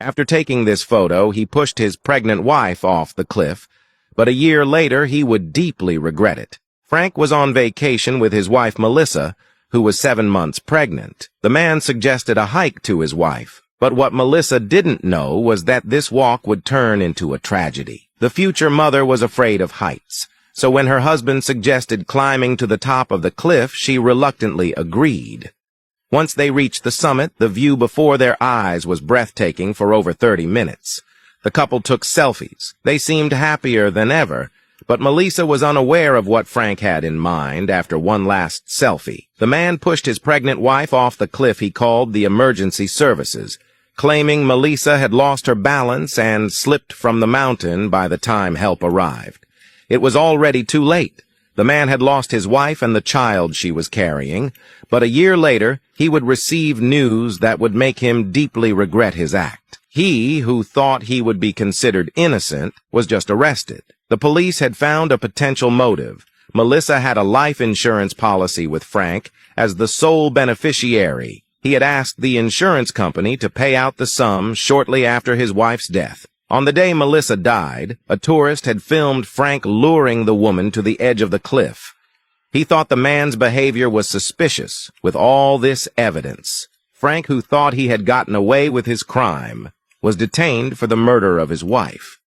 After taking this photo, he pushed his pregnant wife off the cliff, but a year later he would deeply regret it. Frank was on vacation with his wife Melissa, who was 7 months pregnant. The man suggested a hike to his wife, but what Melissa didn't know was that this walk would turn into a tragedy. The future mother was afraid of heights, so when her husband suggested climbing to the top of the cliff, she reluctantly agreed. Once they reached the summit, the view before their eyes was breathtaking for over 30 minutes. The couple took selfies. They seemed happier than ever, but Melissa was unaware of what Frank had in mind after one last selfie. The man pushed his pregnant wife off the cliff he called the emergency services, claiming Melissa had lost her balance and slipped from the mountain by the time help arrived. It was already too late. The man had lost his wife and the child she was carrying, but a year later he would receive news that would make him deeply regret his act. He, who thought he would be considered innocent, was just arrested. The police had found a potential motive. Melissa had a life insurance policy with Frank as the sole beneficiary. He had asked the insurance company to pay out the sum shortly after his wife's death. On the day Melissa died, a tourist had filmed Frank luring the woman to the edge of the cliff. He thought the man's behavior was suspicious with all this evidence. Frank, who thought he had gotten away with his crime, was detained for the murder of his wife.